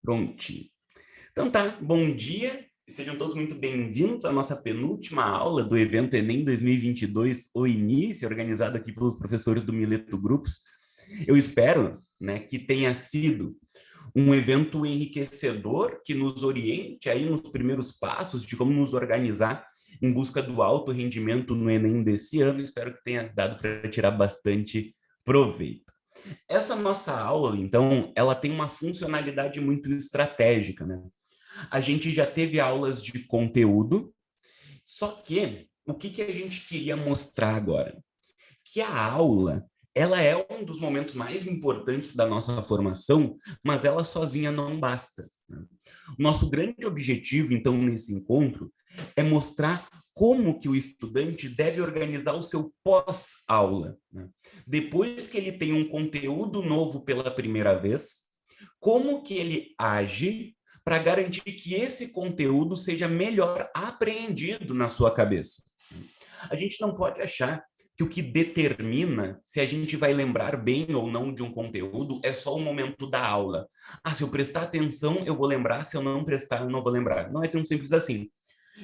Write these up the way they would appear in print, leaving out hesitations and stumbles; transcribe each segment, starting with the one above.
Prontinho. Então tá, bom dia, sejam todos muito bem-vindos à nossa penúltima aula do evento Enem 2022, o início, organizado aqui pelos professores do Mileto Grupos. Eu espero, né, que tenha sido um evento enriquecedor que nos oriente aí nos primeiros passos de como nos organizar em busca do alto rendimento no Enem desse ano. Espero que tenha dado para tirar bastante proveito. Essa nossa aula, então, ela tem uma funcionalidade muito estratégica, né? A gente já teve aulas de conteúdo, só que o que a gente queria mostrar agora? Que a aula, ela é um dos momentos mais importantes da nossa formação, mas ela sozinha não basta, né? O nosso grande objetivo, então, nesse encontro, é mostrar como que o estudante deve organizar o seu pós-aula, né? Depois que ele tem um conteúdo novo pela primeira vez, como que ele age para garantir que esse conteúdo seja melhor apreendido na sua cabeça. A gente não pode achar que o que determina se a gente vai lembrar bem ou não de um conteúdo é só o momento da aula. Ah, se eu prestar atenção, eu vou lembrar, se eu não prestar, eu não vou lembrar. Não é tão simples assim.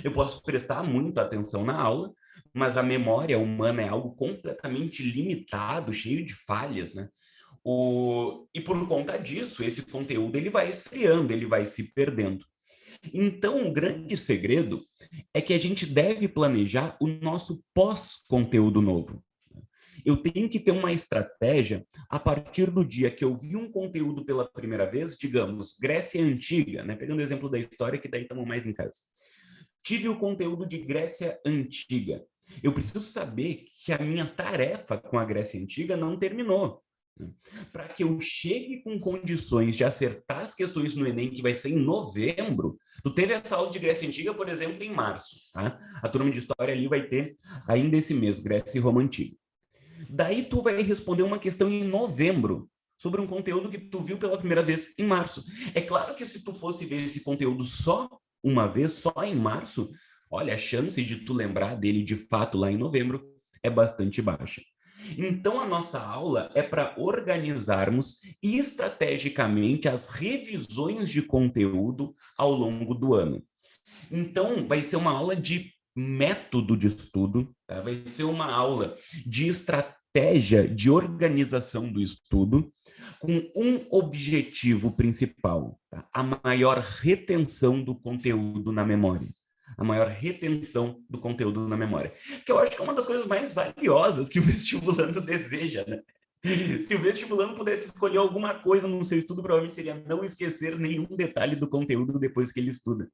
Eu posso prestar muita atenção na aula, mas a memória humana é algo completamente limitado, cheio de falhas, né? E por conta disso, esse conteúdo ele vai esfriando, ele vai se perdendo. Então, o grande segredo é que a gente deve planejar o nosso pós-conteúdo novo. Eu tenho que ter uma estratégia a partir do dia que eu vi um conteúdo pela primeira vez, digamos, Grécia Antiga, né? Pegando o exemplo da história, que daí estamos mais em casa. Tive o conteúdo de Grécia Antiga. Eu preciso saber que a minha tarefa com a Grécia Antiga não terminou. Para que eu chegue com condições de acertar as questões no Enem, que vai ser em novembro. Tu teve essa aula de Grécia Antiga, por exemplo, em março. Tá? A turma de História ali vai ter ainda esse mês, Grécia e Roma Antiga. Daí tu vai responder uma questão em novembro, sobre um conteúdo que tu viu pela primeira vez em março. É claro que se tu fosse ver esse conteúdo só uma vez, só em março, olha, a chance de tu lembrar dele de fato lá em novembro é bastante baixa. Então, a nossa aula é para organizarmos estrategicamente as revisões de conteúdo ao longo do ano. Então, vai ser uma aula de método de estudo, tá? Vai ser uma aula de estratégia de organização do estudo, com um objetivo principal, tá? A maior retenção do conteúdo na memória. A maior retenção do conteúdo na memória. Que eu acho que é uma das coisas mais valiosas que o vestibulando deseja, né? Se o vestibulando pudesse escolher alguma coisa no seu estudo, provavelmente seria não esquecer nenhum detalhe do conteúdo depois que ele estuda.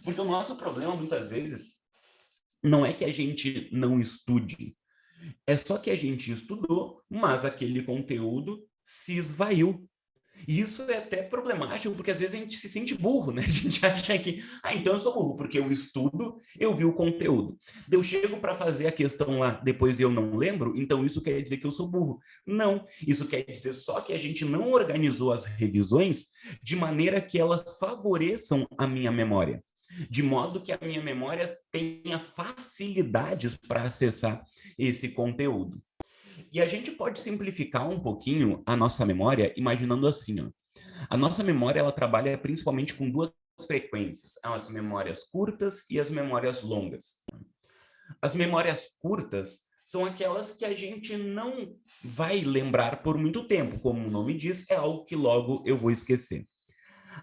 Porque o nosso problema, muitas vezes, não é que a gente não estude, é só que a gente estudou, mas aquele conteúdo se esvaiu. E isso é até problemático, porque às vezes a gente se sente burro, né? A gente acha que, então eu sou burro, porque eu estudo, eu vi o conteúdo. Eu chego para fazer a questão lá, depois eu não lembro, então isso quer dizer que eu sou burro. Não, isso quer dizer só que a gente não organizou as revisões de maneira que elas favoreçam a minha memória. De modo que a minha memória tenha facilidades para acessar esse conteúdo. E a gente pode simplificar um pouquinho a nossa memória imaginando assim, ó. A nossa memória ela trabalha principalmente com duas frequências, as memórias curtas e as memórias longas. As memórias curtas são aquelas que a gente não vai lembrar por muito tempo, como o nome diz, é algo que logo eu vou esquecer.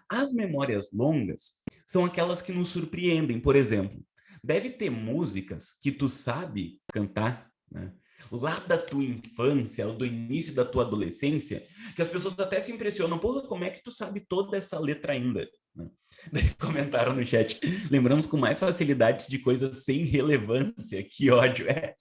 As memórias longas são aquelas que nos surpreendem, por exemplo, deve ter músicas que tu sabe cantar, né? Lá da tua infância, ou do início da tua adolescência, que as pessoas até se impressionam, pô, como é que tu sabe toda essa letra ainda? Né? Daí comentaram no chat, lembramos com mais facilidade de coisas sem relevância, que ódio, é.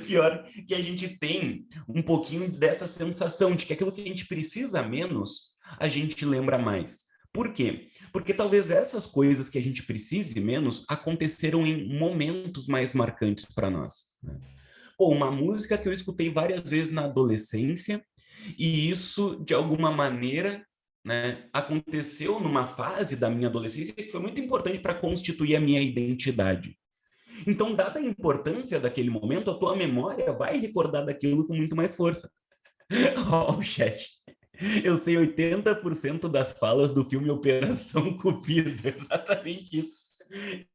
Pior que a gente tem um pouquinho dessa sensação de que aquilo que a gente precisa menos, a gente lembra mais. Por quê? Porque talvez essas coisas que a gente precise menos aconteceram em momentos mais marcantes para nós. Né? Pô, uma música que eu escutei várias vezes na adolescência e isso, de alguma maneira, né, aconteceu numa fase da minha adolescência que foi muito importante para constituir a minha identidade. Então, dada a importância daquele momento, a tua memória vai recordar daquilo com muito mais força. Ó, o chat. Eu sei 80% das falas do filme Operação Cupido, exatamente isso.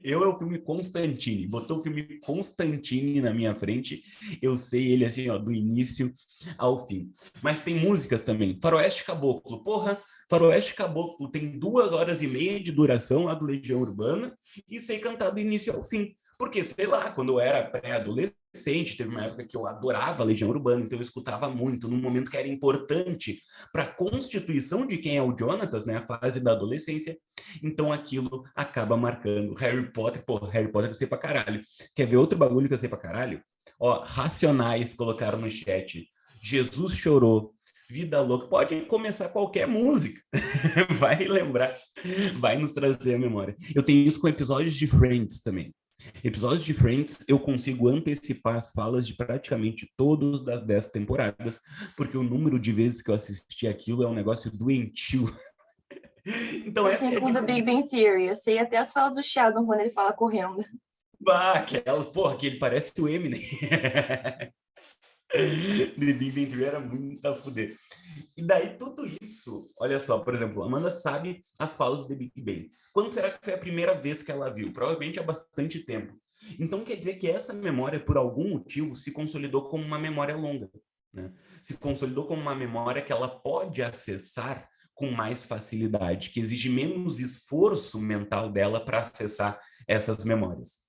Eu é o filme Constantine, botou o filme Constantine na minha frente, eu sei ele assim, ó, do início ao fim. Mas tem músicas também, Faroeste Caboclo, porra, Faroeste Caboclo tem 2 horas e meia de duração lá do Legião Urbana e sei cantar do início ao fim. Porque, sei lá, quando eu era pré-adolescente, teve uma época que eu adorava a Legião Urbana, então eu escutava muito, num momento que era importante para a constituição de quem é o Jonatas, né, a fase da adolescência, então aquilo acaba marcando. Harry Potter, pô, Harry Potter eu sei pra caralho. Quer ver outro bagulho que eu sei pra caralho? Ó, Racionais colocaram no chat. Jesus chorou. Vida louca. Pode começar qualquer música. Vai lembrar, vai nos trazer a memória. Eu tenho isso com episódios de Friends também. Episódios de Friends, eu consigo antecipar as falas de praticamente todos das 10 temporadas, porque o número de vezes que eu assisti aquilo é um negócio doentio. Então essa Assim é a como do Big diferença. Bang Theory. Eu sei até as falas do Sheldon quando ele fala correndo. Bah, aquela, porra, que ele parece o Eminem. The Big Bang Theory era muito a fuder. E daí tudo isso, olha só, por exemplo, a Amanda sabe as falas do The Big Bang. Quando será que foi a primeira vez que ela viu? Provavelmente há bastante tempo. Então quer dizer que essa memória, por algum motivo, se consolidou como uma memória longa, né? Se consolidou como uma memória que ela pode acessar com mais facilidade, que exige menos esforço mental dela para acessar essas memórias.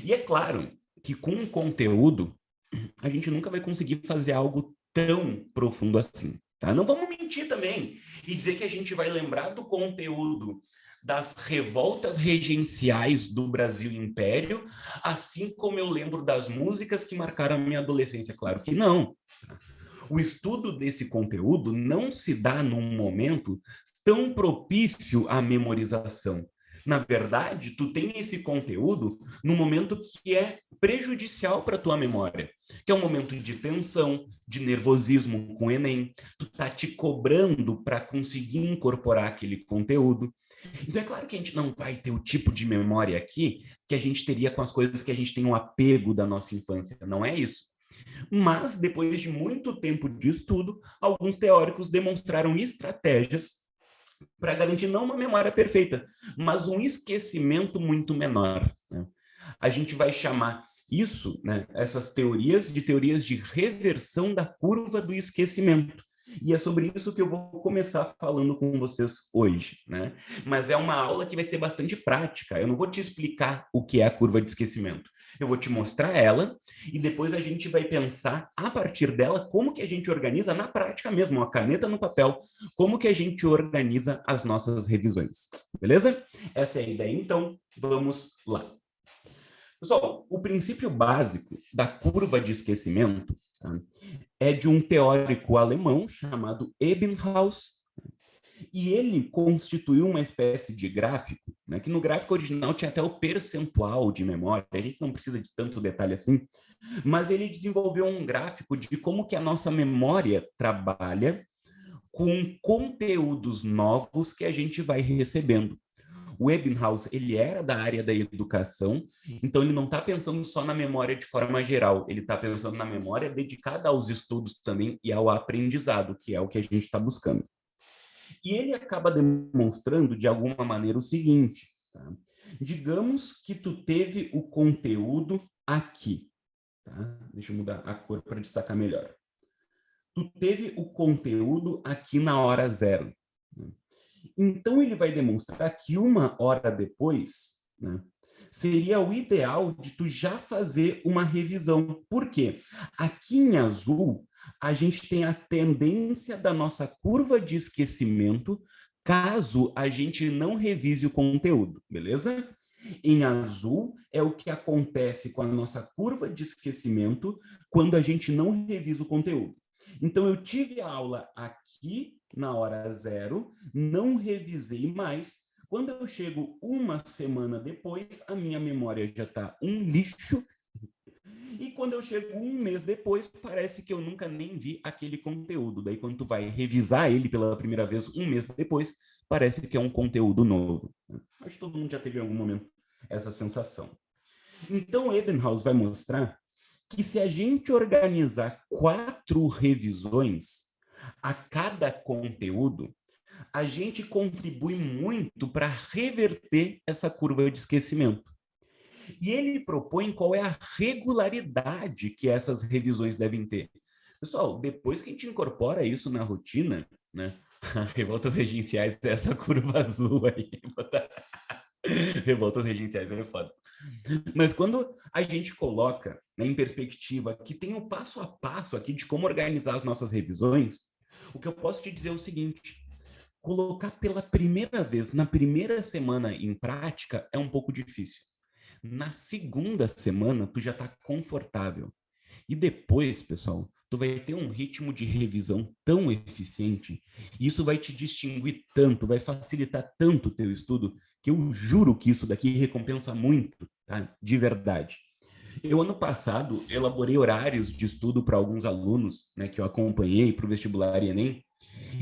E é claro que com o conteúdo a gente nunca vai conseguir fazer algo tão profundo assim. Tá? Não vamos mentir também e dizer que a gente vai lembrar do conteúdo das revoltas regenciais do Brasil Império, assim como eu lembro das músicas que marcaram a minha adolescência. Claro que não. O estudo desse conteúdo não se dá num momento tão propício à memorização. Na verdade, tu tem esse conteúdo no momento que é prejudicial para a tua memória, que é um momento de tensão, de nervosismo com o Enem. Tu tá te cobrando para conseguir incorporar aquele conteúdo. Então é claro que a gente não vai ter o tipo de memória aqui que a gente teria com as coisas que a gente tem um apego da nossa infância. Não é isso. Mas, depois de muito tempo de estudo, alguns teóricos demonstraram estratégias para garantir não uma memória perfeita, mas um esquecimento muito menor. Né? A gente vai chamar isso, né, essas teorias, de teorias de reversão da curva do esquecimento. E é sobre isso que eu vou começar falando com vocês hoje, né? Mas é uma aula que vai ser bastante prática. Eu não vou te explicar o que é a curva de esquecimento. Eu vou te mostrar ela e depois a gente vai pensar a partir dela como que a gente organiza na prática mesmo, uma caneta no papel, como que a gente organiza as nossas revisões. Beleza? Essa é a ideia, então vamos lá. Pessoal, o princípio básico da curva de esquecimento, tá, é de um teórico alemão chamado Ebbinghaus, e ele constituiu uma espécie de gráfico, né, que no gráfico original tinha até o percentual de memória, a gente não precisa de tanto detalhe assim, mas ele desenvolveu um gráfico de como que a nossa memória trabalha com conteúdos novos que a gente vai recebendo. O Ebbinghaus, ele era da área da educação, então ele não está pensando só na memória de forma geral, ele está pensando na memória dedicada aos estudos também e ao aprendizado, que é o que a gente está buscando. E ele acaba demonstrando, de alguma maneira, o seguinte, tá? Digamos que tu teve o conteúdo aqui, tá? Deixa eu mudar a cor para destacar melhor. Tu teve o conteúdo aqui na hora zero, né? Então, ele vai demonstrar que 1 hora depois, né, seria o ideal de tu já fazer uma revisão. Por quê? Aqui em azul, a gente tem a tendência da nossa curva de esquecimento caso a gente não revise o conteúdo, beleza? Em azul é o que acontece com a nossa curva de esquecimento quando a gente não revisa o conteúdo. Então, eu tive a aula aqui na hora zero, não revisei mais. Quando eu chego 1 semana depois, a minha memória já está um lixo. E quando eu chego 1 mês depois, parece que eu nunca nem vi aquele conteúdo. Daí, quando tu vai revisar ele pela primeira vez 1 mês depois, parece que é um conteúdo novo. Acho que todo mundo já teve em algum momento essa sensação. Então, Ebbinghaus vai mostrar que se a gente organizar 4 revisões, A cada conteúdo, a gente contribui muito para reverter essa curva de esquecimento. E ele propõe qual é a regularidade que essas revisões devem ter. Pessoal, depois que a gente incorpora isso na rotina, né? Revoltas regenciais é essa curva azul aí. Revoltas regenciais é foda. Mas quando a gente coloca, né, em perspectiva que tem o passo a passo aqui de como organizar as nossas revisões, o que eu posso te dizer é o seguinte: colocar pela primeira vez, na primeira semana em prática, é um pouco difícil. Na segunda semana, tu já está confortável. E depois, pessoal, tu vai ter um ritmo de revisão tão eficiente, e isso vai te distinguir tanto, vai facilitar tanto o teu estudo, que eu juro que isso daqui recompensa muito, tá? De verdade. Eu, ano passado, elaborei horários de estudo para alguns alunos, né, que eu acompanhei para o vestibular e Enem,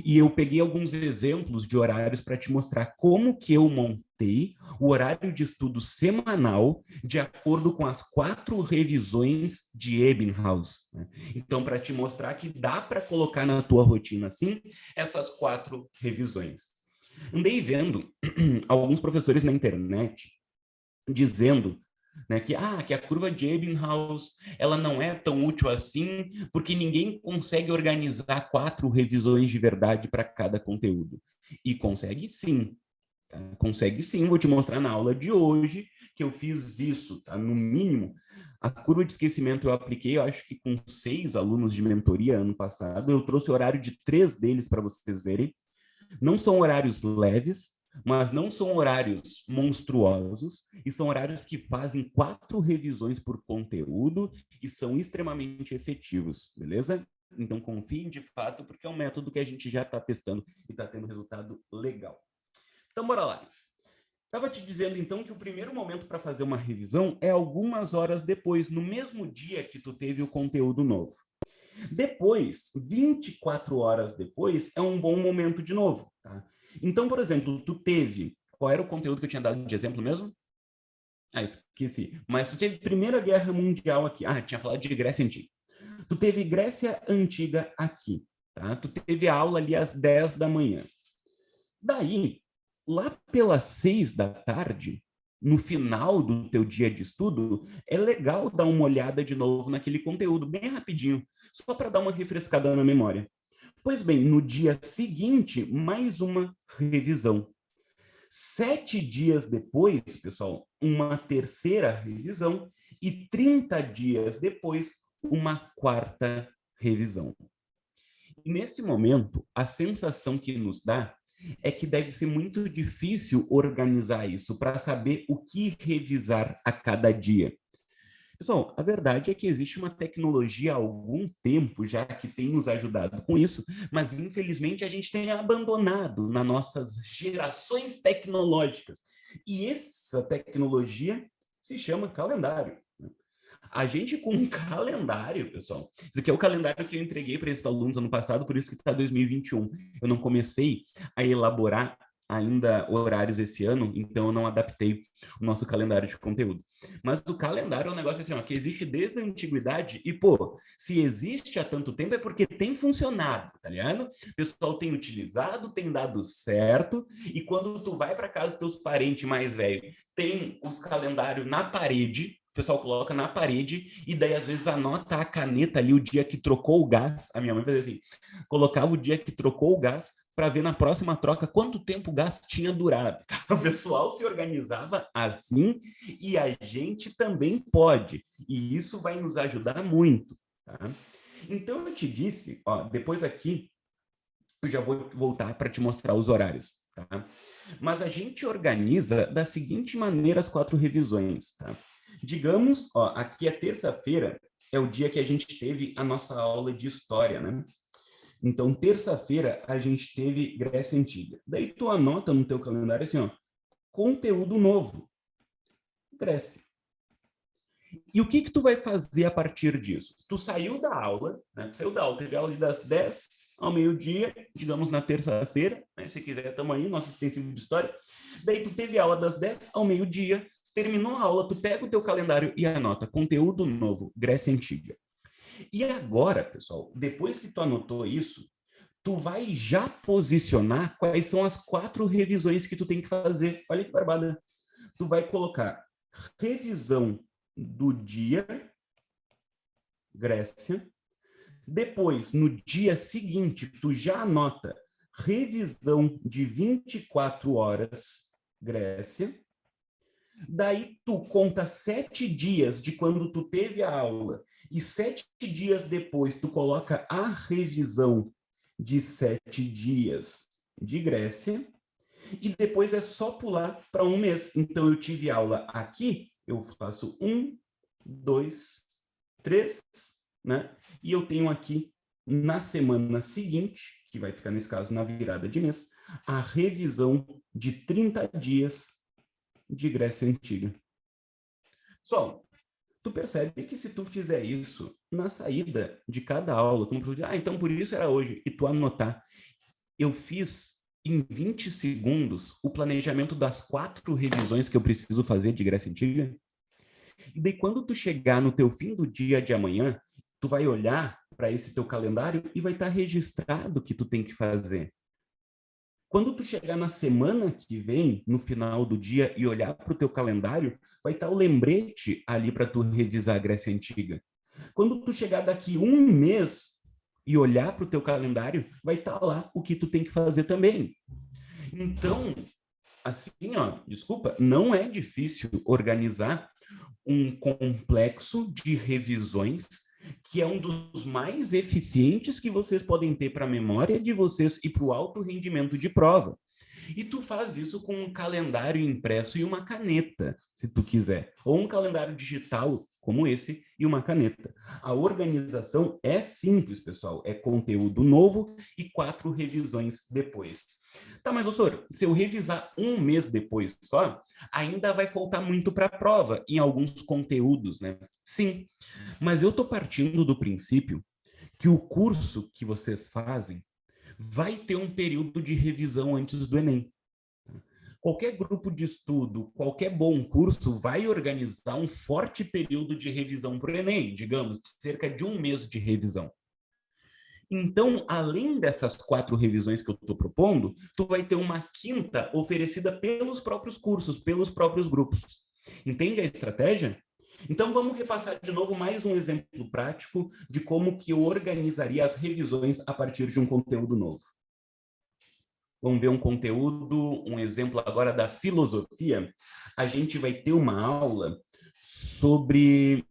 e eu peguei alguns exemplos de horários para te mostrar como que eu montei o horário de estudo semanal de acordo com as 4 revisões de Ebbinghaus, né? Então, para te mostrar que dá para colocar na tua rotina, sim, essas 4 revisões. Andei vendo alguns professores na internet dizendo, né, que a curva de Ebbinghaus ela não é tão útil assim, porque ninguém consegue organizar 4 revisões de verdade para cada conteúdo. E consegue sim, tá? Consegue sim, vou te mostrar na aula de hoje que eu fiz isso, tá? No mínimo, a curva de esquecimento eu apliquei, eu acho que com 6 alunos de mentoria ano passado, eu trouxe o horário de 3 deles para vocês verem. Não são horários leves, mas não são horários monstruosos, e são horários que fazem 4 revisões por conteúdo e são extremamente efetivos, beleza? Então confiem de fato, porque é um método que a gente já está testando e está tendo resultado legal. Então, bora lá. Estava te dizendo, então, que o primeiro momento para fazer uma revisão é algumas horas depois, no mesmo dia que tu teve o conteúdo novo. Depois, 24 horas depois, é um bom momento de novo, tá? Então, por exemplo, tu teve... Qual era o conteúdo que eu tinha dado de exemplo mesmo? Esqueci. Mas tu teve Primeira Guerra Mundial aqui. Tinha falado de Grécia Antiga. Tu teve Grécia Antiga aqui, tá? Tu teve a aula ali às 10 da manhã. Daí, lá pelas 6 da tarde, no final do teu dia de estudo, é legal dar uma olhada de novo naquele conteúdo, bem rapidinho, só para dar uma refrescada na memória. Pois bem, no dia seguinte, mais uma revisão. 7 dias depois, pessoal, uma terceira revisão e 30 dias depois, uma quarta revisão. E nesse momento, a sensação que nos dá é que deve ser muito difícil organizar isso para saber o que revisar a cada dia. Pessoal, a verdade é que existe uma tecnologia há algum tempo já que tem nos ajudado com isso, mas infelizmente a gente tem abandonado nas nossas gerações tecnológicas. E essa tecnologia se chama calendário. A gente com um calendário, pessoal. Esse aqui é o calendário que eu entreguei para esses alunos ano passado, por isso que está 2021. Eu não comecei a elaborar ainda horários esse ano, então eu não adaptei o nosso calendário de conteúdo. Mas o calendário é um negócio assim, ó, que existe desde a antiguidade e, pô, se existe há tanto tempo é porque tem funcionado, tá ligado? O pessoal tem utilizado, tem dado certo, e quando tu vai para casa dos teus parentes mais velhos, tem os calendários na parede, o pessoal coloca na parede e daí às vezes anota a caneta ali o dia que trocou o gás. A minha mãe fazia assim, colocava o dia que trocou o gás para ver na próxima troca quanto tempo o gás tinha durado. O pessoal se organizava assim e a gente também pode. E isso vai nos ajudar muito, tá? Então eu te disse, ó, depois aqui eu já vou voltar para te mostrar os horários, tá? Mas a gente organiza da seguinte maneira as 4 revisões, tá? Digamos, ó, aqui é terça-feira, é o dia que a gente teve a nossa aula de história, né? Então, terça-feira, a gente teve Grécia Antiga. Daí tu anota no teu calendário assim, ó, conteúdo novo, Grécia. E o que que tu vai fazer a partir disso? Tu saiu da aula, né? Saiu da aula, teve aula das 10 ao meio-dia, digamos na terça-feira, né? Se quiser, estamos aí, nosso extensivo de história. Daí tu teve aula das 10 ao meio-dia, terminou a aula, tu pega o teu calendário e anota conteúdo novo, Grécia Antiga. E agora, pessoal, depois que tu anotou isso, tu vai já posicionar quais são as 4 revisões que tu tem que fazer. Olha que barbada. Tu vai colocar revisão do dia, Grécia. Depois, no dia seguinte, tu já anota revisão de 24 horas, Grécia. Daí tu conta 7 dias de quando tu teve a aula e 7 dias depois tu coloca a revisão de 7 dias de Grécia e depois é só pular para um mês. Então eu tive aula aqui, eu faço 1, 2, 3, né? E eu tenho aqui na semana seguinte, que vai ficar nesse caso na virada de mês, a revisão de 30 dias de Grécia Antiga. Só, tu percebe que se tu fizer isso na saída de cada aula, como tu diz, então por isso era hoje, e tu anotar, eu fiz em 20 segundos o planejamento das 4 revisões que eu preciso fazer de Grécia Antiga, e daí quando tu chegar no teu fim do dia de amanhã, tu vai olhar para esse teu calendário e vai estar registrado o que tu tem que fazer. Quando tu chegar na semana que vem, no final do dia, e olhar para o teu calendário, vai estar o lembrete ali para tu revisar a Grécia Antiga. Quando tu chegar daqui um mês e olhar para o teu calendário, vai estar lá o que tu tem que fazer também. Então, assim, ó, desculpa, não é difícil organizar um complexo de revisões que é um dos mais eficientes que vocês podem ter para a memória de vocês e para o alto rendimento de prova. E tu faz isso com um calendário impresso e uma caneta, se tu quiser. Ou um calendário digital, como esse, e uma caneta. A organização é simples, pessoal. É conteúdo novo e 4 revisões depois. Tá, mas, professor, se eu revisar um mês depois só, ainda vai faltar muito para a prova em alguns conteúdos, né? Sim, mas eu estou partindo do princípio que o curso que vocês fazem vai ter um período de revisão antes do Enem. Qualquer grupo de estudo, qualquer bom curso vai organizar um forte período de revisão para o Enem, digamos, cerca de um mês de revisão. Então, além dessas 4 revisões que eu estou propondo, tu vai ter uma quinta oferecida pelos próprios cursos, pelos próprios grupos. Entende a estratégia? Então, vamos repassar de novo mais um exemplo prático de como que eu organizaria as revisões a partir de um conteúdo novo. Vamos ver um conteúdo, um exemplo agora da filosofia. A gente vai ter uma aula sobre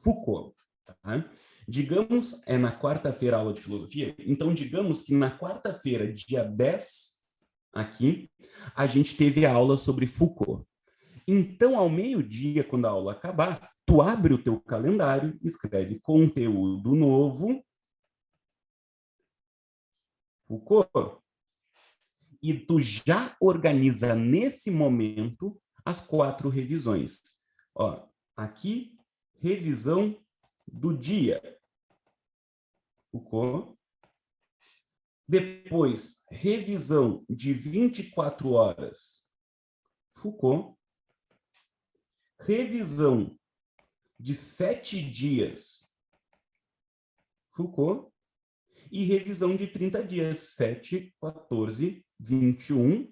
Foucault, tá? Digamos, é na quarta-feira a aula de filosofia, então digamos que na quarta-feira, dia 10, aqui, a gente teve a aula sobre Foucault. Então, ao meio-dia, quando a aula acabar, tu abre o teu calendário, escreve conteúdo novo, Foucault, e tu já organiza nesse momento as 4 revisões. Ó, aqui, revisão do dia, Foucault. Depois, revisão de 24 horas, Foucault. Revisão de 7 dias, Foucault. E revisão de 30 dias, 7, 14, 21,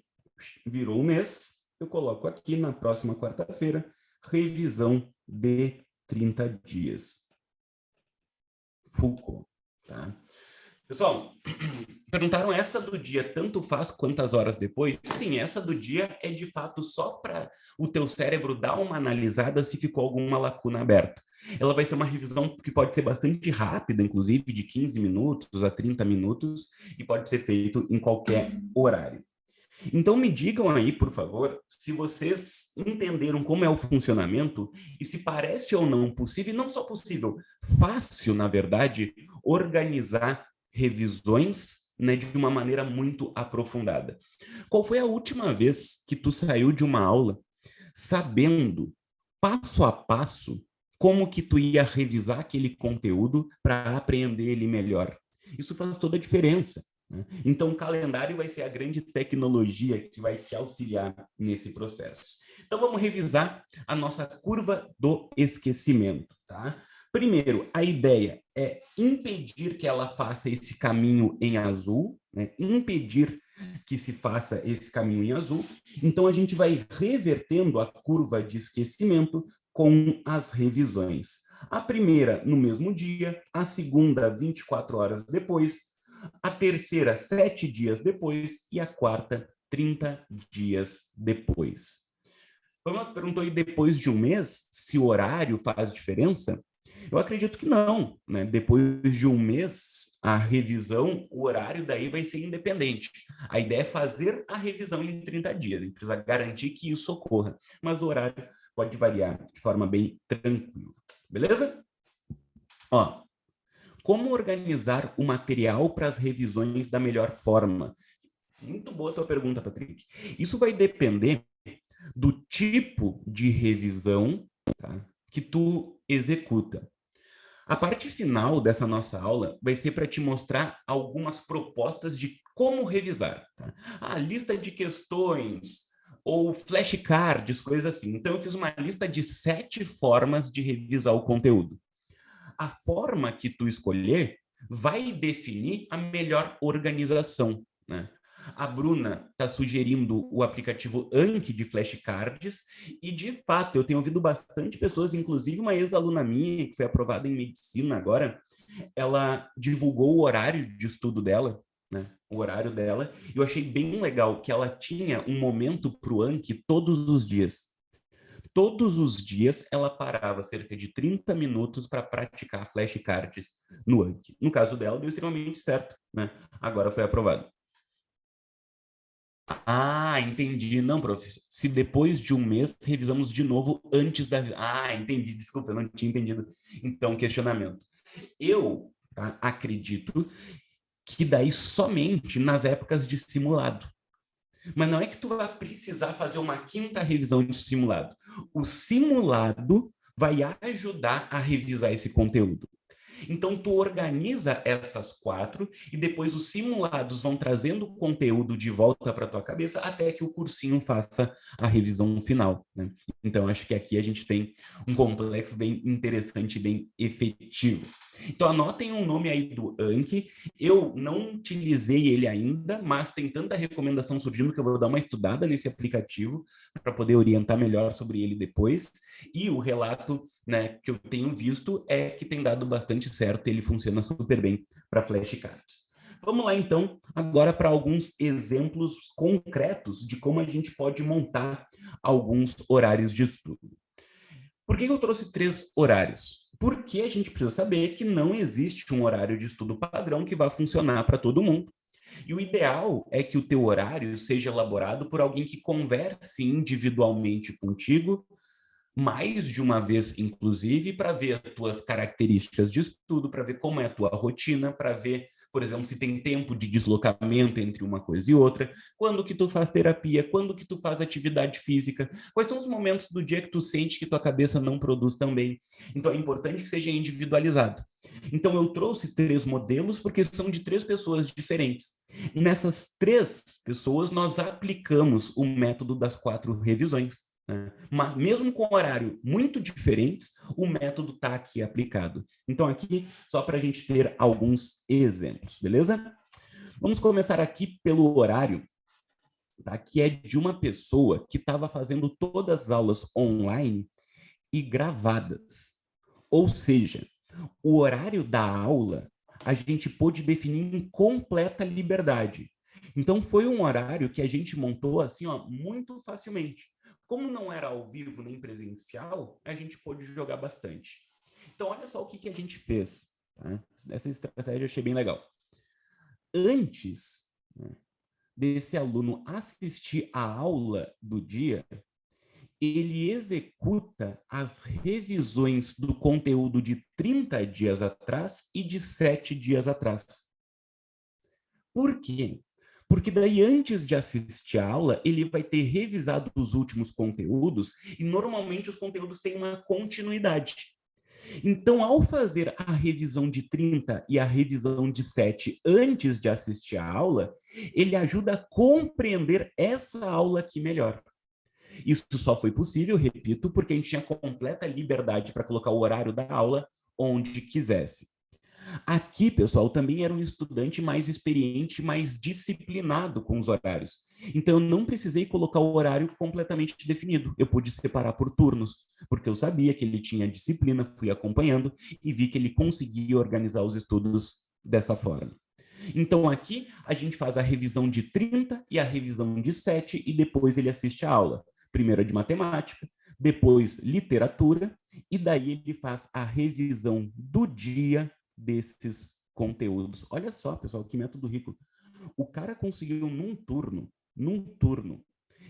virou um mês. Eu coloco aqui na próxima quarta-feira, revisão de 30 dias, Foucault. Tá? Pessoal, perguntaram essa do dia, tanto faz quantas horas depois? Sim, essa do dia é de fato só para o teu cérebro dar uma analisada se ficou alguma lacuna aberta. Ela vai ser uma revisão que pode ser bastante rápida, inclusive de 15 minutos a 30 minutos, e pode ser feito em qualquer horário. Então me digam aí, por favor, se vocês entenderam como é o funcionamento e se parece ou não possível, não só possível, fácil, na verdade, organizar revisões, né, de uma maneira muito aprofundada. Qual foi a última vez que tu saiu de uma aula sabendo, passo a passo, como que tu ia revisar aquele conteúdo para aprender ele melhor? Isso faz toda a diferença. Então, o calendário vai ser a grande tecnologia que vai te auxiliar nesse processo. Então, vamos revisar a nossa curva do esquecimento, tá? Primeiro, a ideia é impedir que ela faça esse caminho em azul, né? Impedir que se faça esse caminho em azul. Então, a gente vai revertendo a curva de esquecimento com as revisões. A primeira, no mesmo dia, a segunda, 24 horas depois, a terceira, 7 dias depois, e a quarta, 30 dias depois. Vamos perguntou aí depois de um mês se o horário faz diferença? Eu acredito que não, né? Depois de um mês, a revisão, o horário daí vai ser independente. A ideia é fazer a revisão em 30 dias, a gente precisa garantir que isso ocorra, mas o horário pode variar de forma bem tranquila, beleza? Ó, como organizar o material para as revisões da melhor forma? Muito boa a tua pergunta, Patrick. Isso vai depender do tipo de revisão, tá, que tu executa. A parte final dessa nossa aula vai ser para te mostrar algumas propostas de como revisar. Tá? A lista de questões ou flashcards, coisas assim. Então, eu fiz uma lista de 7 formas de revisar o conteúdo. A forma que tu escolher vai definir a melhor organização, né? A Bruna está sugerindo o aplicativo Anki de flashcards e, de fato, eu tenho ouvido bastante pessoas, inclusive uma ex-aluna minha, que foi aprovada em medicina agora, ela divulgou o horário de estudo dela, né? O horário dela, e eu achei bem legal que ela tinha um momento para o Anki todos os dias. Todos os dias ela parava cerca de 30 minutos para praticar flashcards no Anki. No caso dela, deu extremamente certo, né? Agora foi aprovado. Ah, entendi. Não, prof. Se depois de um mês revisamos de novo antes da. Ah, entendi. Desculpa, eu não tinha entendido. Então, questionamento. Eu, tá, acredito que daí somente nas épocas de simulado. Mas não é que tu vai precisar fazer uma quinta revisão de simulado. O simulado vai ajudar a revisar esse conteúdo. Então, tu organiza essas 4 e depois os simulados vão trazendo o conteúdo de volta para tua cabeça até que o cursinho faça a revisão final, né? Então, acho que aqui a gente tem um complexo bem interessante, bem efetivo. Então, anotem um nome aí do Anki. Eu não utilizei ele ainda, mas tem tanta recomendação surgindo que eu vou dar uma estudada nesse aplicativo para poder orientar melhor sobre ele depois. E o relato, né, que eu tenho visto é que tem dado bastante certo, ele funciona super bem para flashcards. Vamos lá, então, agora para alguns exemplos concretos de como a gente pode montar alguns horários de estudo. Por que eu trouxe 3 horários? Porque a gente precisa saber que não existe um horário de estudo padrão que vá funcionar para todo mundo. E o ideal é que o teu horário seja elaborado por alguém que converse individualmente contigo, mais de uma vez, inclusive, para ver as tuas características de estudo, para ver como é a tua rotina, para ver, por exemplo, se tem tempo de deslocamento entre uma coisa e outra, quando que tu faz terapia, quando que tu faz atividade física, quais são os momentos do dia que tu sente que tua cabeça não produz tão bem. Então, é importante que seja individualizado. Então, eu trouxe 3 modelos porque são de 3 pessoas diferentes. Nessas 3 pessoas, nós aplicamos o método das 4 revisões. Mas mesmo com horário muito diferentes, o método está aqui aplicado. Então, aqui, só para a gente ter alguns exemplos, beleza? Vamos começar aqui pelo horário, tá? Que é de uma pessoa que estava fazendo todas as aulas online e gravadas. Ou seja, o horário da aula a gente pôde definir em completa liberdade. Então, foi um horário que a gente montou assim, ó, muito facilmente. Como não era ao vivo nem presencial, a gente pôde jogar bastante. Então, olha só o que a gente fez. Tá? Essa estratégia eu achei bem legal. Antes, né, desse aluno assistir a aula do dia, ele executa as revisões do conteúdo de 30 dias atrás e de 7 dias atrás. Por quê? Porque daí, antes de assistir a aula, ele vai ter revisado os últimos conteúdos e, normalmente, os conteúdos têm uma continuidade. Então, ao fazer a revisão de 30 e a revisão de 7 antes de assistir a aula, ele ajuda a compreender essa aula aqui melhor. Isso só foi possível, repito, porque a gente tinha completa liberdade para colocar o horário da aula onde quisesse. Aqui, pessoal, também era um estudante mais experiente, mais disciplinado com os horários. Então, eu não precisei colocar o horário completamente definido. Eu pude separar por turnos, porque eu sabia que ele tinha disciplina, fui acompanhando e vi que ele conseguia organizar os estudos dessa forma. Então, aqui a gente faz a revisão de 30 e a revisão de 7 e depois ele assiste a aula. Primeiro a de matemática, depois literatura e daí ele faz a revisão do dia desses conteúdos. Olha só, pessoal, que método rico. O cara conseguiu num turno,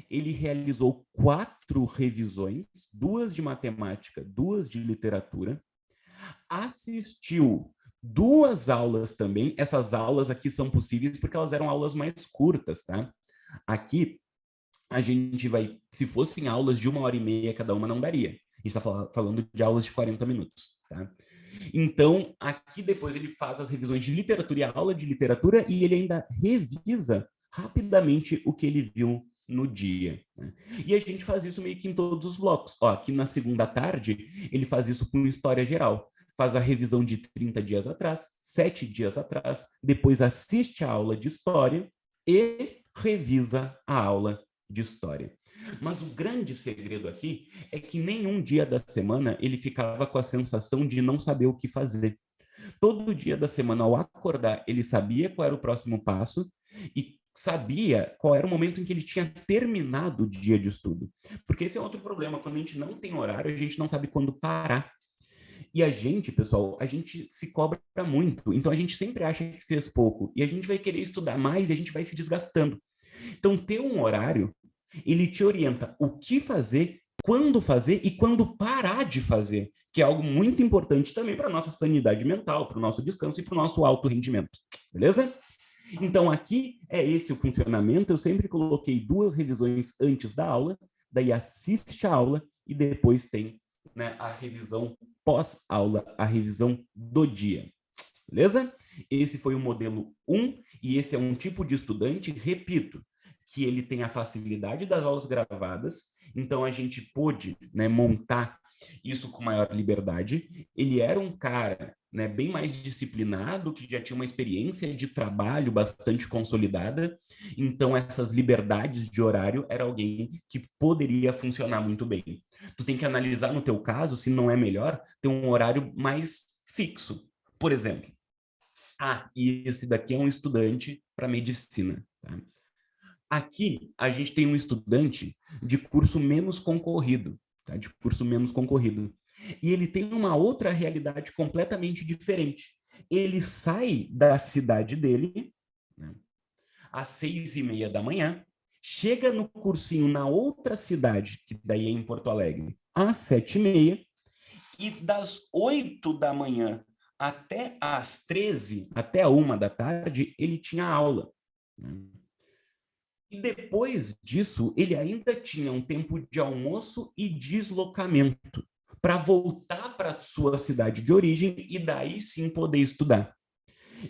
ele realizou 4 revisões, 2 de matemática, 2 de literatura, assistiu 2 aulas também. Essas aulas aqui são possíveis porque elas eram aulas mais curtas, tá? Aqui, a gente vai, se fossem aulas de 1h30 cada uma, não daria. A gente está falando de aulas de 40 minutos, tá? Então, aqui depois ele faz as revisões de literatura e a aula de literatura e ele ainda revisa rapidamente o que ele viu no dia, né? E a gente faz isso meio que em todos os blocos. Ó, aqui na segunda tarde, ele faz isso com história geral. Faz a revisão de 30 dias atrás, 7 dias atrás, depois assiste a aula de história e revisa a aula de história. Mas o grande segredo aqui é que nenhum dia da semana ele ficava com a sensação de não saber o que fazer. Todo dia da semana, ao acordar, ele sabia qual era o próximo passo e sabia qual era o momento em que ele tinha terminado o dia de estudo. Porque esse é outro problema, quando a gente não tem horário, a gente não sabe quando parar. E a gente, pessoal, a gente se cobra muito, então a gente sempre acha que fez pouco, e a gente vai querer estudar mais e a gente vai se desgastando. Então, ter um horário, ele te orienta o que fazer, quando fazer e quando parar de fazer, que é algo muito importante também para a nossa sanidade mental, para o nosso descanso e para o nosso alto rendimento, beleza? Então, aqui é esse o funcionamento. Eu sempre coloquei 2 revisões antes da aula, daí assiste a aula e depois tem, né, a revisão pós-aula, a revisão do dia. Beleza? Esse foi o modelo 1 e esse é um tipo de estudante, repito, que ele tem a facilidade das aulas gravadas, então a gente pôde, né, montar isso com maior liberdade. Ele era um cara, né, bem mais disciplinado, que já tinha uma experiência de trabalho bastante consolidada, então essas liberdades de horário era alguém que poderia funcionar muito bem. Tu tem que analisar no teu caso se não é melhor ter um horário mais fixo. Por exemplo, e esse daqui é um estudante para medicina, tá? Aqui, a gente tem um estudante de curso menos concorrido, tá? De curso menos concorrido. E ele tem uma outra realidade completamente diferente. Ele sai da cidade dele, né, às 6h30 da manhã, chega no cursinho na outra cidade, que daí é em Porto Alegre, às 7h30, e das 8 da manhã até às 13, até a 1 da tarde, ele tinha aula, né? E depois disso, ele ainda tinha um tempo de almoço e deslocamento para voltar para sua cidade de origem e daí sim poder estudar.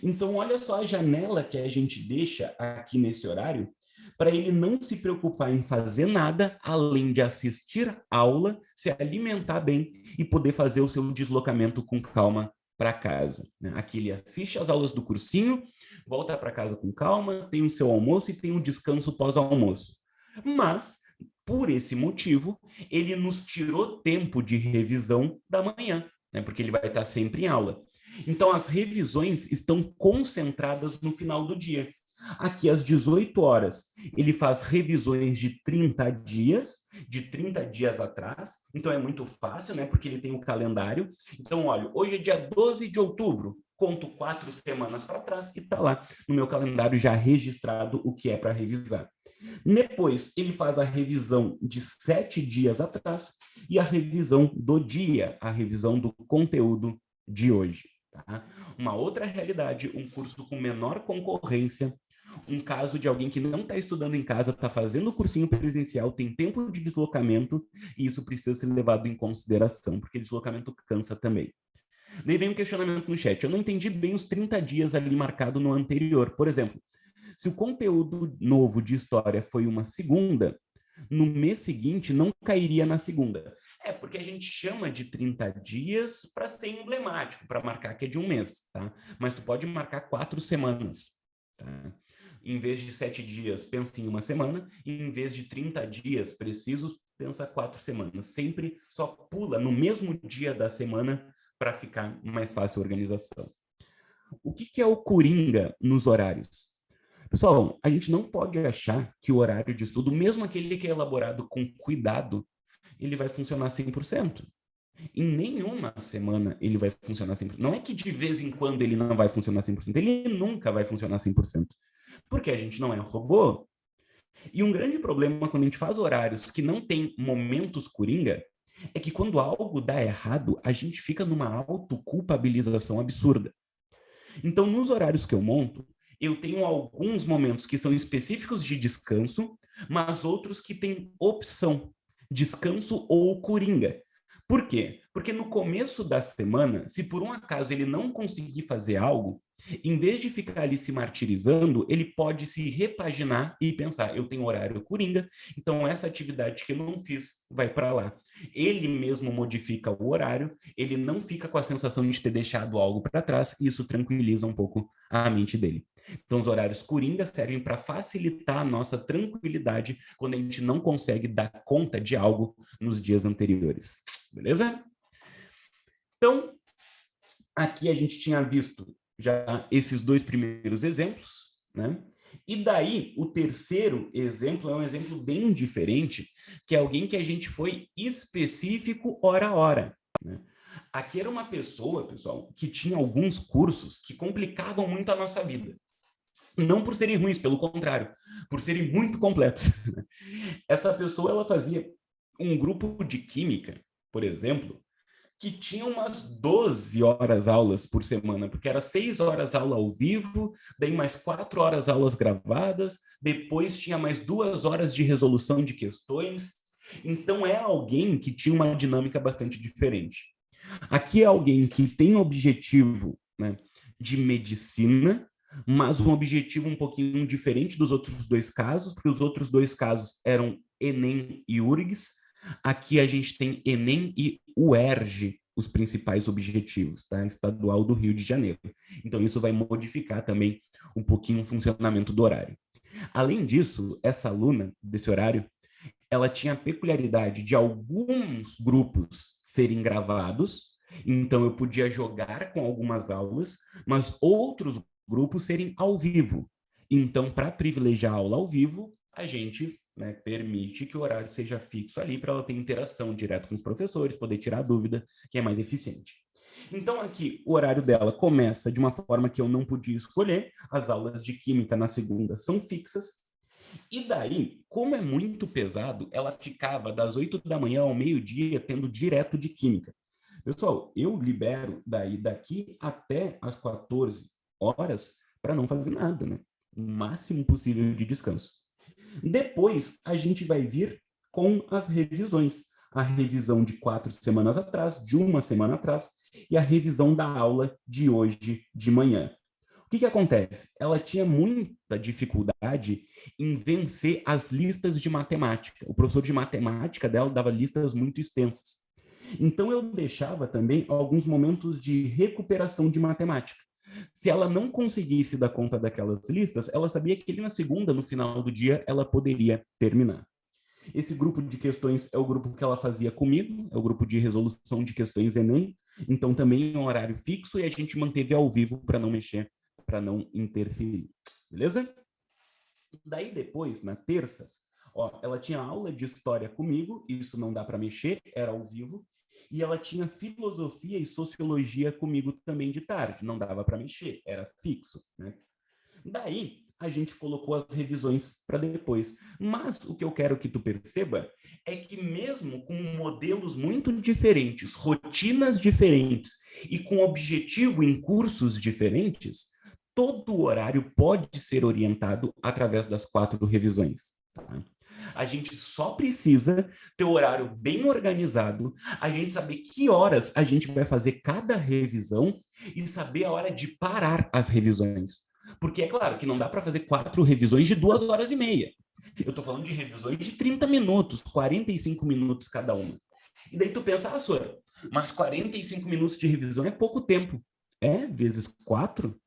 Então, olha só a janela que a gente deixa aqui nesse horário para ele não se preocupar em fazer nada além de assistir aula, se alimentar bem e poder fazer o seu deslocamento com calma para casa, né? Aqui ele assiste às aulas do cursinho, volta para casa com calma, tem o seu almoço e tem um descanso pós-almoço. Mas, por esse motivo, ele nos tirou tempo de revisão da manhã, né? Porque ele vai estar sempre em aula. Então, as revisões estão concentradas no final do dia. Aqui, às 18 horas, ele faz revisões de 30 dias atrás. Então, é muito fácil, né? Porque ele tem o calendário. Então, olha, hoje é dia 12 de outubro. Conto 4 semanas para trás e está lá no meu calendário já registrado o que é para revisar. Depois, ele faz a revisão de 7 dias atrás e a revisão do dia, a revisão do conteúdo de hoje. Tá? Uma outra realidade, um curso com menor concorrência, um caso de alguém que não está estudando em casa, está fazendo o cursinho presencial, tem tempo de deslocamento, e isso precisa ser levado em consideração, porque deslocamento cansa também. Daí vem um questionamento no chat. Eu não entendi bem os 30 dias ali marcado no anterior. Por exemplo, se o conteúdo novo de história foi uma segunda, no mês seguinte não cairia na segunda. É porque a gente chama de 30 dias para ser emblemático, para marcar que é de um mês, tá? Mas tu pode marcar 4 semanas, tá? Em vez de 7 dias, pensa em uma semana, e em vez de 30 dias precisos, pensa 4 semanas. Sempre só pula no mesmo dia da semana para ficar mais fácil a organização. O que é o coringa nos horários? Pessoal, a gente não pode achar que o horário de estudo, mesmo aquele que é elaborado com cuidado, ele vai funcionar 100%. Em nenhuma semana ele vai funcionar 100%. Não é que de vez em quando ele não vai funcionar 100%, ele nunca vai funcionar 100%. Porque a gente não é robô. E um grande problema quando a gente faz horários que não tem momentos coringa é que quando algo dá errado, a gente fica numa autoculpabilização absurda. Então, nos horários que eu monto, eu tenho alguns momentos que são específicos de descanso, mas outros que têm opção, descanso ou coringa. Por quê? Porque no começo da semana, se por um acaso ele não conseguir fazer algo, em vez de ficar ali se martirizando, ele pode se repaginar e pensar, eu tenho horário coringa, então essa atividade que eu não fiz vai para lá. Ele mesmo modifica o horário, ele não fica com a sensação de ter deixado algo para trás, e isso tranquiliza um pouco a mente dele. Então, os horários coringa servem para facilitar a nossa tranquilidade quando a gente não consegue dar conta de algo nos dias anteriores. Beleza? Então, aqui a gente tinha visto já esses 2 primeiros exemplos, né? E daí, o terceiro exemplo é um exemplo bem diferente, que é alguém que a gente foi específico hora a hora, né? Aqui era uma pessoa, pessoal, que tinha alguns cursos que complicavam muito a nossa vida. Não por serem ruins, pelo contrário, por serem muito completos. Essa pessoa, ela fazia um grupo de química, por exemplo, que tinha umas 12 horas aulas por semana, porque era 6 horas aula ao vivo, daí mais 4 horas aulas gravadas, depois tinha mais 2 horas de resolução de questões. Então, é alguém que tinha uma dinâmica bastante diferente. Aqui é alguém que tem objetivo, né, de medicina, mas um objetivo um pouquinho diferente dos outros 2 casos, porque os outros 2 casos eram Enem e URGS. Aqui a gente tem Enem e UERJ, os principais objetivos, tá? Estadual do Rio de Janeiro. Então, isso vai modificar também um pouquinho o funcionamento do horário. Além disso, essa aluna desse horário, ela tinha a peculiaridade de alguns grupos serem gravados, então eu podia jogar com algumas aulas, mas outros grupos serem ao vivo. Então, para privilegiar a aula ao vivo, a gente, né, permite que o horário seja fixo ali para ela ter interação direto com os professores, poder tirar dúvida, que é mais eficiente. Então, aqui, o horário dela começa de uma forma que eu não podia escolher. As aulas de química na segunda são fixas. E daí, como é muito pesado, ela ficava das 8 da manhã ao meio-dia tendo direto de química. Pessoal, eu libero daqui até as 14 horas para não fazer nada, né? O máximo possível de descanso. Depois, a gente vai vir com as revisões. A revisão de 4 semanas atrás, de uma semana atrás, e a revisão da aula de hoje de manhã. O que acontece? Ela tinha muita dificuldade em vencer as listas de matemática. O professor de matemática dela dava listas muito extensas. Então, eu deixava também alguns momentos de recuperação de matemática. Se ela não conseguisse dar conta daquelas listas, ela sabia que ali na segunda, no final do dia, ela poderia terminar. Esse grupo de questões é o grupo que ela fazia comigo, é o grupo de resolução de questões Enem, então também é um horário fixo e a gente manteve ao vivo para não mexer, para não interferir. Beleza? Daí depois, na terça, ó, ela tinha aula de história comigo, isso não dá para mexer, era ao vivo, e ela tinha filosofia e sociologia comigo também de tarde, não dava para mexer, era fixo, né? Daí, a gente colocou as revisões para depois. Mas o que eu quero que tu perceba é que mesmo com modelos muito diferentes, rotinas diferentes e com objetivo em cursos diferentes, todo o horário pode ser orientado através das 4 revisões. Tá? A gente só precisa ter o horário bem organizado, a gente saber que horas a gente vai fazer cada revisão e saber a hora de parar as revisões. Porque é claro que não dá para fazer 4 revisões de 2 horas e meia. Eu estou falando de revisões de 30 minutos, 45 minutos cada uma. E daí tu pensa, Sora, mas 45 minutos de revisão é pouco tempo. É, vezes 4?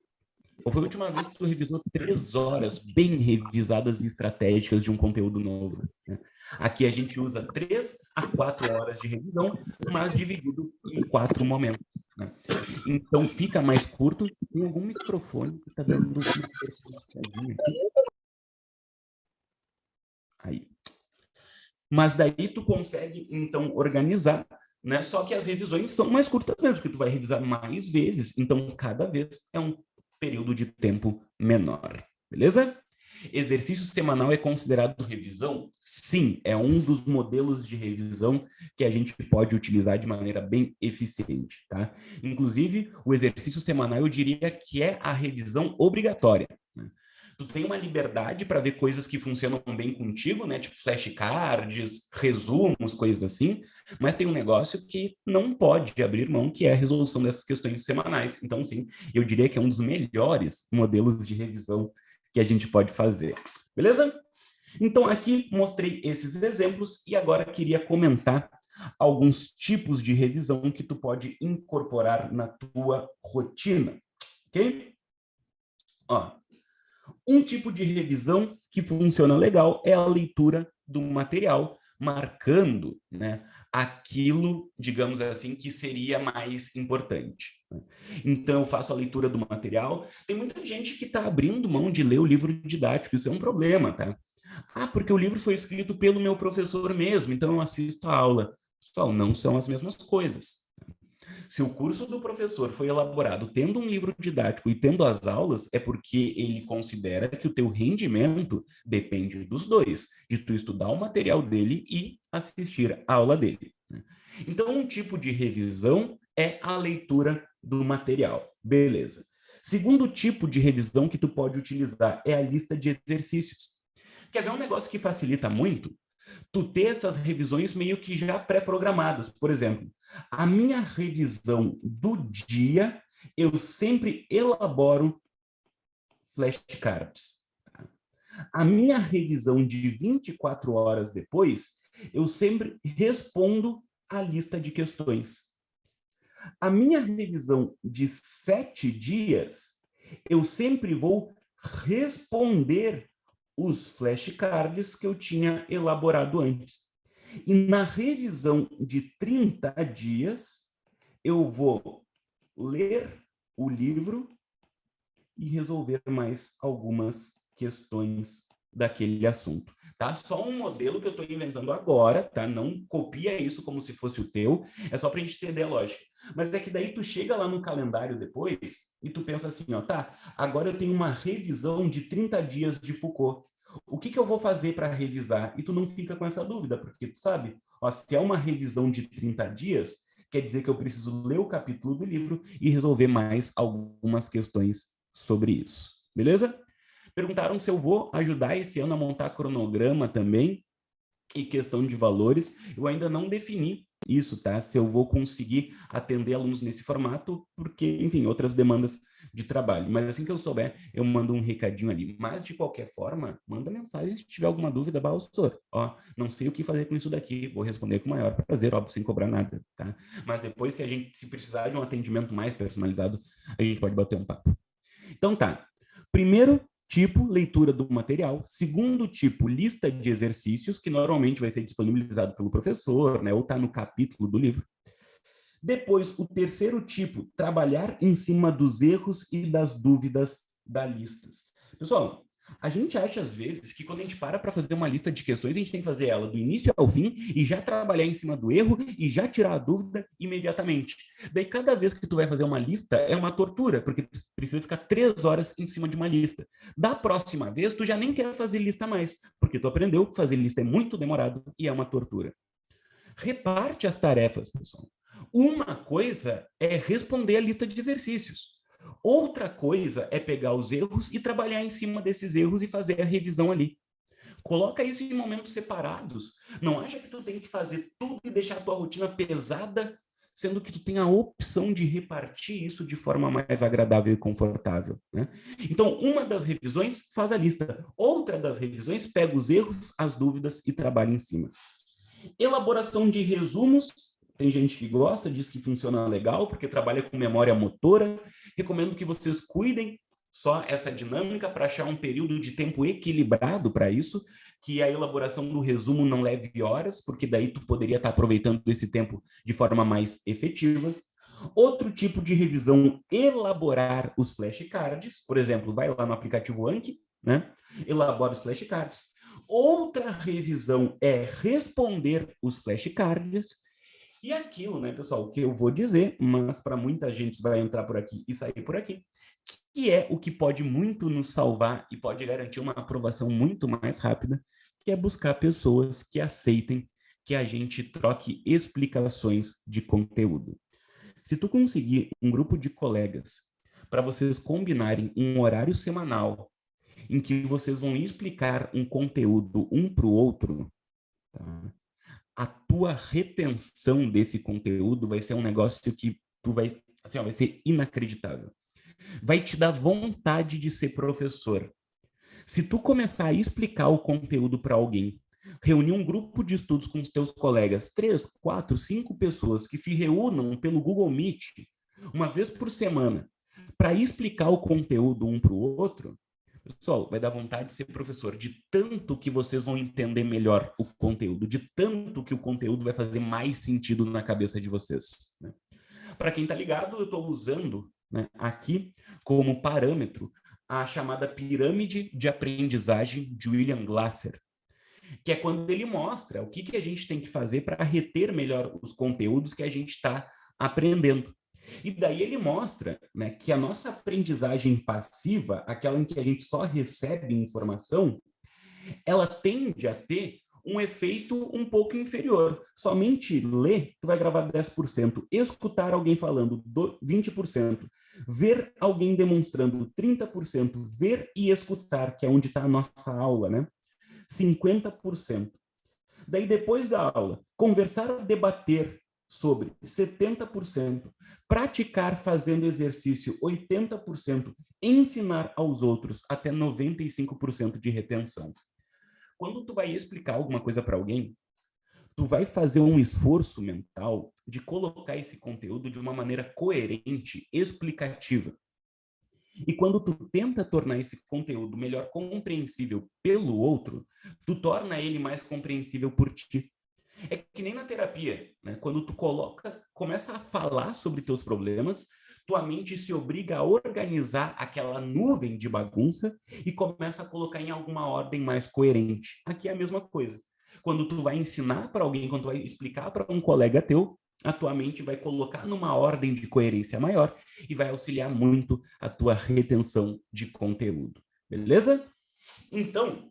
Ou foi a última vez que tu revisou 3 horas bem revisadas e estratégicas de um conteúdo novo? Né? Aqui a gente usa 3 a 4 horas de revisão, mas dividido em 4 momentos. Né? Então fica mais curto. Tem algum microfone que está dando uma aqui? Aí. Mas daí tu consegue, então, organizar, né? Só que as revisões são mais curtas mesmo, porque tu vai revisar mais vezes, então cada vez é um período de tempo menor, beleza? Exercício semanal é considerado revisão? Sim, é um dos modelos de revisão que a gente pode utilizar de maneira bem eficiente, tá? Inclusive, o exercício semanal eu diria que é a revisão obrigatória, né? Tu tem uma liberdade para ver coisas que funcionam bem contigo, né? Tipo flashcards, resumos, coisas assim, mas tem um negócio que não pode abrir mão, que é a resolução dessas questões semanais. Então, sim, eu diria que é um dos melhores modelos de revisão que a gente pode fazer. Beleza? Então, aqui mostrei esses exemplos e agora queria comentar alguns tipos de revisão que tu pode incorporar na tua rotina, ok? Ó, um tipo de revisão que funciona legal é a leitura do material, marcando, né, aquilo, digamos assim, que seria mais importante. Então, eu faço a leitura do material. Tem muita gente que está abrindo mão de ler o livro didático, isso é um problema, tá? Ah, porque o livro foi escrito pelo meu professor mesmo, então eu assisto a aula. Pessoal, não são as mesmas coisas. Se o curso do professor foi elaborado tendo um livro didático e tendo as aulas, é porque ele considera que o teu rendimento depende dos dois, de tu estudar o material dele e assistir a aula dele. Então, um tipo de revisão é a leitura do material. Beleza. Segundo tipo de revisão que tu pode utilizar é a lista de exercícios. Quer ver um negócio que facilita muito? Tu ter essas revisões meio que já pré-programadas. Por exemplo, a minha revisão do dia, eu sempre elaboro flashcards. A minha revisão de 24 horas depois, eu sempre respondo a lista de questões. A minha revisão de 7 dias, eu sempre vou responder os flashcards que eu tinha elaborado antes. E na revisão de 30 dias, eu vou ler o livro e resolver mais algumas questões daquele assunto, tá? Só um modelo que eu estou inventando agora, tá? Não copia isso como se fosse o teu, é só para a gente entender a lógica. Mas é que daí tu chega lá no calendário depois e tu pensa assim, ó, tá, agora eu tenho uma revisão de 30 dias de Foucault. O que eu vou fazer para revisar? E tu não fica com essa dúvida, porque tu sabe, ó, se é uma revisão de 30 dias, quer dizer que eu preciso ler o capítulo do livro e resolver mais algumas questões sobre isso. Beleza? Perguntaram se eu vou ajudar esse ano a montar cronograma também e questão de valores. Eu ainda não defini isso, tá? Se eu vou conseguir atender alunos nesse formato, porque, enfim, outras demandas de trabalho. Mas assim que eu souber, eu mando um recadinho ali. Mas, de qualquer forma, manda mensagem se tiver alguma dúvida, Balsor. Ó, não sei o que fazer com isso daqui, vou responder com o maior prazer, óbvio, sem cobrar nada, tá? Mas depois, se precisar de um atendimento mais personalizado, a gente pode bater um papo. Então tá, primeiro tipo, leitura do material. Segundo tipo, lista de exercícios, que normalmente vai ser disponibilizado pelo professor, né, ou está no capítulo do livro. Depois, o terceiro tipo, trabalhar em cima dos erros e das dúvidas da listas. Pessoal, a gente acha, às vezes, que quando a gente para fazer uma lista de questões, a gente tem que fazer ela do início ao fim e já trabalhar em cima do erro e já tirar a dúvida imediatamente. Daí, cada vez que tu vai fazer uma lista, é uma tortura, porque tu precisa ficar 3 horas em cima de uma lista. Da próxima vez, tu já nem quer fazer lista mais, porque tu aprendeu que fazer lista é muito demorado e é uma tortura. Reparte as tarefas, pessoal. Uma coisa é responder a lista de exercícios. Outra coisa é pegar os erros e trabalhar em cima desses erros e fazer a revisão ali. Coloca isso em momentos separados. Não acha que tu tem que fazer tudo e deixar a tua rotina pesada sendo que tu tem a opção de repartir isso de forma mais agradável e confortável, né? Então, uma das revisões faz a lista, outra das revisões pega os erros, as dúvidas e trabalha em cima. Elaboração de resumos, tem gente que gosta, diz que funciona legal, porque trabalha com memória motora. Recomendo que vocês cuidem só essa dinâmica para achar um período de tempo equilibrado para isso, que a elaboração do resumo não leve horas, porque daí tu poderia estar aproveitando esse tempo de forma mais efetiva. Outro tipo de revisão, elaborar os flashcards, por exemplo, vai lá no aplicativo Anki, né? Elabora os flashcards. Outra revisão é responder os flashcards. E aquilo, né, pessoal, que eu vou dizer, mas para muita gente vai entrar por aqui e sair por aqui, que é o que pode muito nos salvar e pode garantir uma aprovação muito mais rápida, que é buscar pessoas que aceitem que a gente troque explicações de conteúdo. Se tu conseguir um grupo de colegas para vocês combinarem um horário semanal em que vocês vão explicar um conteúdo um para o outro, tá? A tua retenção desse conteúdo vai ser um negócio que tu vai, assim, ó, vai ser inacreditável. Vai te dar vontade de ser professor. Se tu começar a explicar o conteúdo para alguém, reunir um grupo de estudos com os teus colegas, 3, 4, 5 pessoas que se reúnam pelo Google Meet uma vez por semana para explicar o conteúdo um para o outro, pessoal, vai dar vontade de ser professor, de tanto que vocês vão entender melhor o conteúdo, de tanto que o conteúdo vai fazer mais sentido na cabeça de vocês, né? Para quem está ligado, eu estou usando, né, aqui como parâmetro a chamada pirâmide de aprendizagem de William Glasser, que é quando ele mostra o que a gente tem que fazer para reter melhor os conteúdos que a gente está aprendendo. E daí ele mostra, né, que a nossa aprendizagem passiva, aquela em que a gente só recebe informação, ela tende a ter um efeito um pouco inferior. Somente ler, tu vai gravar 10%, escutar alguém falando 20%, ver alguém demonstrando 30%, ver e escutar, que é onde está a nossa aula, né? 50%. Daí, depois da aula, conversar, debater sobre 70%, praticar fazendo exercício 80%, ensinar aos outros até 95% de retenção. Quando tu vai explicar alguma coisa para alguém, tu vai fazer um esforço mental de colocar esse conteúdo de uma maneira coerente, explicativa. E quando tu tenta tornar esse conteúdo melhor compreensível pelo outro, tu torna ele mais compreensível por ti. É que nem na terapia, né? Quando tu começa a falar sobre teus problemas, tua mente se obriga a organizar aquela nuvem de bagunça e começa a colocar em alguma ordem mais coerente. Aqui é a mesma coisa. Quando tu vai ensinar para alguém, quando tu vai explicar para um colega teu, a tua mente vai colocar numa ordem de coerência maior e vai auxiliar muito a tua retenção de conteúdo. Beleza? Então,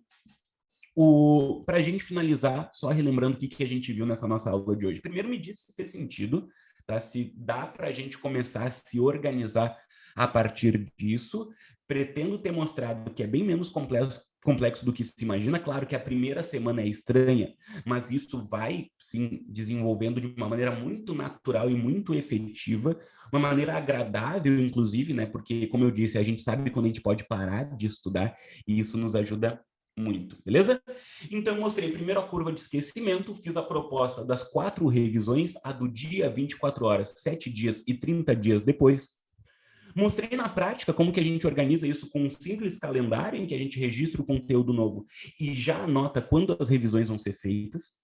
para a gente finalizar, só relembrando o que a gente viu nessa nossa aula de hoje. Primeiro, me diz se fez sentido, tá? Se dá para a gente começar a se organizar a partir disso. Pretendo ter mostrado que é bem menos complexo do que se imagina. Claro que a primeira semana é estranha, mas isso vai, sim, desenvolvendo de uma maneira muito natural e muito efetiva, uma maneira agradável, inclusive, né? Porque, como eu disse, a gente sabe quando a gente pode parar de estudar e isso nos ajuda muito, beleza? Então, eu mostrei primeiro a curva de esquecimento, fiz a proposta das 4 revisões, a do dia, 24 horas, 7 dias e 30 dias depois. Mostrei na prática como que a gente organiza isso com um simples calendário em que a gente registra o conteúdo novo e já anota quando as revisões vão ser feitas.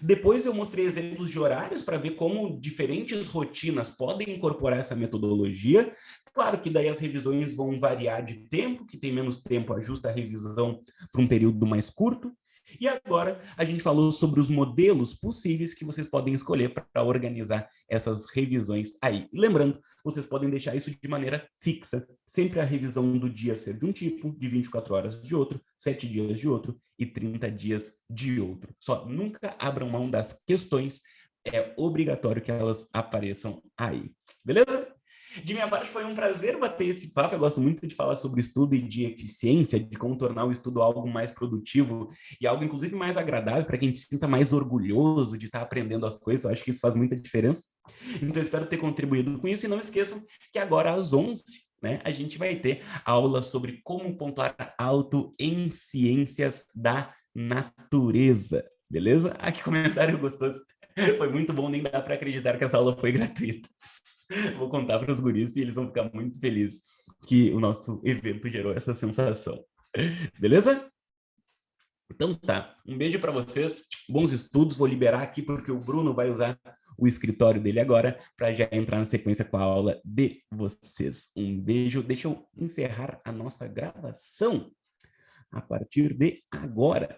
Depois eu mostrei exemplos de horários para ver como diferentes rotinas podem incorporar essa metodologia. Claro que daí as revisões vão variar de tempo, que tem menos tempo ajusta a revisão para um período mais curto. E agora a gente falou sobre os modelos possíveis que vocês podem escolher para organizar essas revisões aí. E lembrando, vocês podem deixar isso de maneira fixa. Sempre a revisão do dia ser de um tipo, de 24 horas de outro, 7 dias de outro e 30 dias de outro. Só nunca abram mão das questões, é obrigatório que elas apareçam aí. Beleza? De minha parte, foi um prazer bater esse papo. Eu gosto muito de falar sobre estudo e de eficiência, de como tornar o estudo algo mais produtivo e algo, inclusive, mais agradável para quem se sinta mais orgulhoso de estar aprendendo as coisas. Eu acho que isso faz muita diferença. Então, eu espero ter contribuído com isso. E não esqueçam que agora, às 11, né, a gente vai ter aula sobre como pontuar alto em ciências da natureza. Beleza? Ah, que comentário gostoso. Foi muito bom, nem dá para acreditar que essa aula foi gratuita. Vou contar para os guris e eles vão ficar muito felizes que o nosso evento gerou essa sensação. Beleza? Então tá. Um beijo para vocês. Bons estudos. Vou liberar aqui porque o Bruno vai usar o escritório dele agora para já entrar na sequência com a aula de vocês. Um beijo. Deixa eu encerrar a nossa gravação a partir de agora.